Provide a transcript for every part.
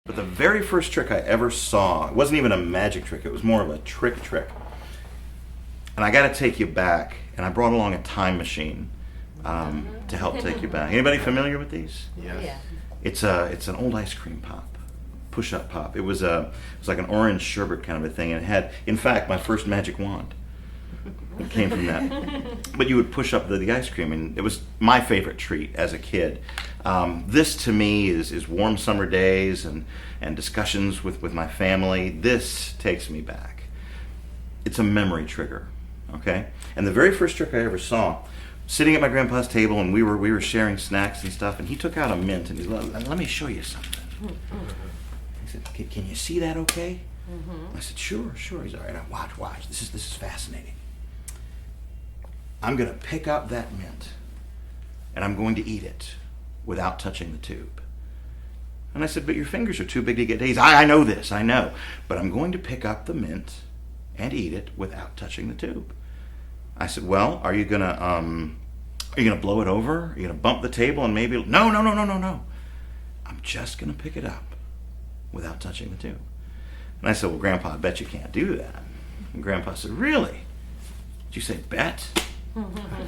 But the very first trick I ever saw, it wasn't even a magic trick, it was more of a trick. And I got to take you back, and I brought along a time machine to help take you back. Anybody familiar with these? Yes. Yeah. It's an old ice cream pop, push-up pop. It was like an orange sherbet kind of a thing, and it had, in fact, my first magic wand. It came from that. But you would push up the ice cream, and it was my favorite treat as a kid. This to me is warm summer days and discussions with my family. This takes me back. It's a memory trigger, okay? And the very first trick I ever saw, sitting at my grandpa's table, and we were sharing snacks and stuff, and he took out a mint, and he said, let me show you something. He said, can you see that okay? I said, sure. He's all right, now watch. This is fascinating. I'm going to pick up that mint, and I'm going to eat it without touching the tube. And I said, but your fingers are too big to get dazed. I know this, I know. But I'm going to pick up the mint and eat it without touching the tube. I said, well, are you gonna blow it over? Are you gonna bump the table and maybe, no. I'm just gonna pick it up without touching the tube. And I said, well, Grandpa, I bet you can't do that. And Grandpa said, really? Did you say bet?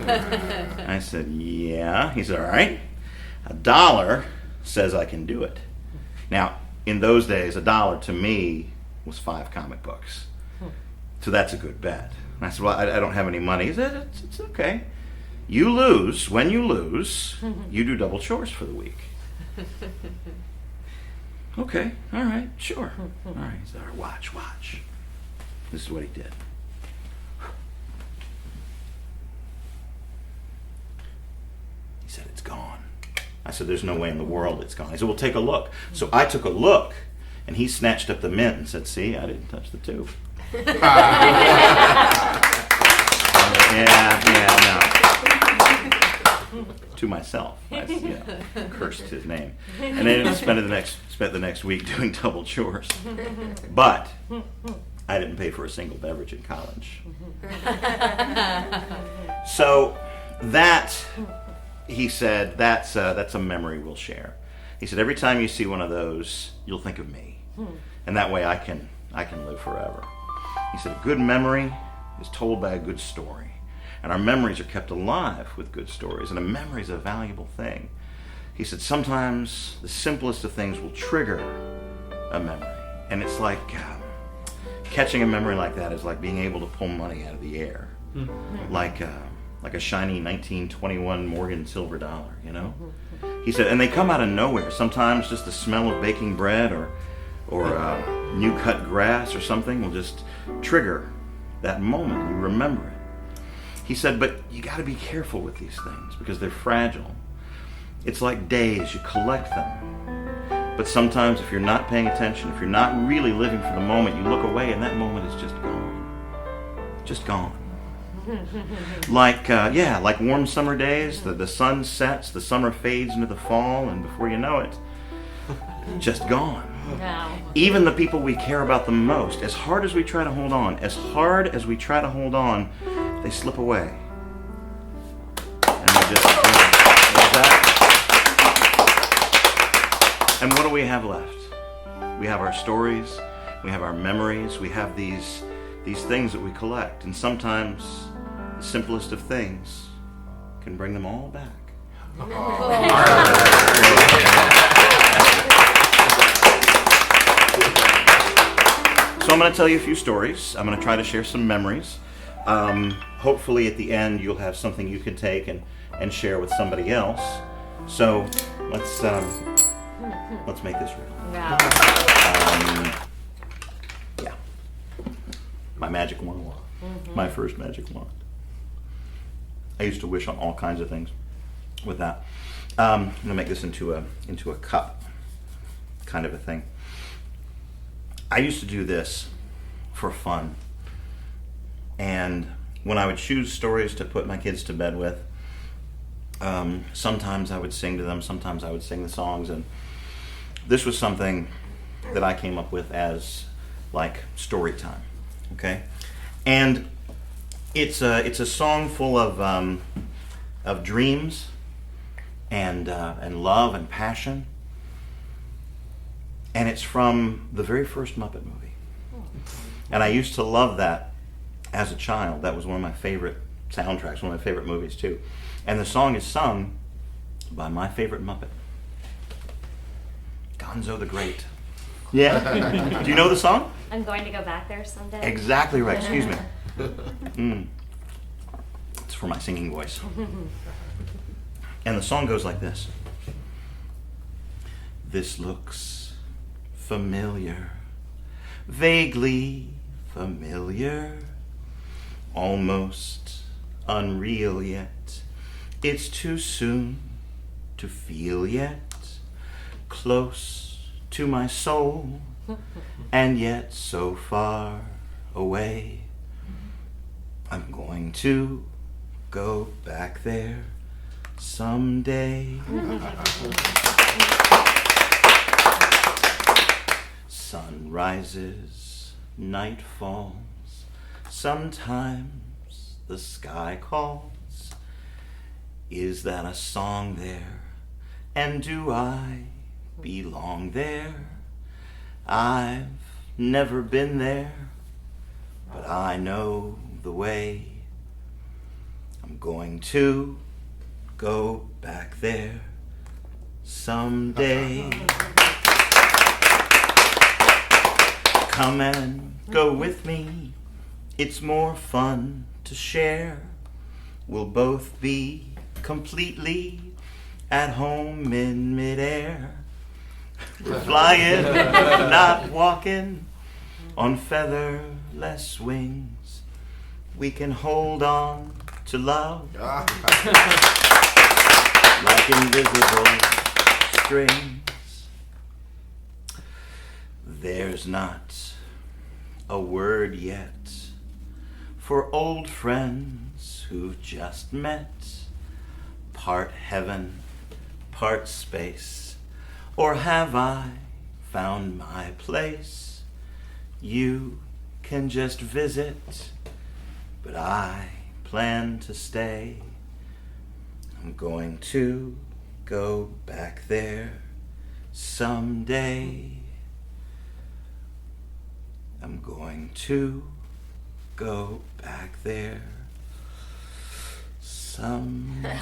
I said, yeah. He said, all right, $1 says I can do it. Now, in those days, $1 to me was 5 comic books. So that's a good bet. And I said, well, I don't have any money. He said, it's okay. You lose. When you lose, you do double chores for the week. Okay, all right, sure. All right, he said, all right, watch. This is what he did. He said, it's gone. I said, there's no way in the world it's gone. He said, well, take a look. So I took a look, and he snatched up the mint and said, see, I didn't touch the tube. No. To myself, I cursed his name, and then spent the next week doing double chores. But I didn't pay for a single beverage in college. So that, he said, that's a memory we'll share. He said, every time you see one of those, you'll think of me, and that way I can live forever. He said, a good memory is told by a good story. And our memories are kept alive with good stories. And a memory is a valuable thing. He said, sometimes the simplest of things will trigger a memory. And it's like, catching a memory like that is like being able to pull money out of the air. Like a shiny 1921 Morgan silver dollar, you know? He said, and they come out of nowhere. Sometimes just the smell of baking bread or new cut grass or something will just trigger that moment. You remember it. He said, but you got to be careful with these things because they're fragile. It's like days, you collect them. But sometimes if you're not paying attention, if you're not really living for the moment, you look away and that moment is just gone. Just gone. Like warm summer days, the sun sets, the summer fades into the fall, and before you know it, just gone. No. Even the people we care about the most, as hard as we try to hold on, they slip away. And they just, and what do we have left? We have our stories, we have our memories, we have these things that we collect, and sometimes the simplest of things can bring them all back. So I'm going to tell you a few stories. I'm going to try to share some memories. Hopefully at the end you'll have something you can take and share with somebody else. So let's make this real. No. Yeah. My magic wand. My first magic wand. I used to wish on all kinds of things with that. I'm going to make this into a cup kind of a thing. I used to do this for fun. And when I would choose stories to put my kids to bed with, sometimes I would sing to them, sometimes I would sing the songs, and this was something that I came up with as like story time, okay? And it's a song full of dreams and love and passion. And it's from the very first Muppet movie. And I used to love that as a child. That was one of my favorite soundtracks, one of my favorite movies too. And the song is sung by my favorite Muppet, Gonzo the Great. Yeah? Do you know the song? I'm going to go back there someday. Exactly right. Excuse me. It's for my singing voice. And the song goes like this. This looks familiar, vaguely familiar, almost unreal yet. It's too soon to feel yet, close to my soul, and yet so far away. I'm going to go back there someday. Sun rises, night falls, sometimes the sky calls. Is that a song there? And do I belong there? I've never been there, but I know the way. I'm going to go back there someday. Come and go with me. It's more fun to share. We'll both be completely at home in midair. We're flying, not walking, on featherless wings. We can hold on to love like invisible strings. There's not a word yet for old friends who've just met, part heaven, part space, or have I found my place? You can just visit, but I plan to stay. I'm going to go back there someday. I'm going to go back there someday.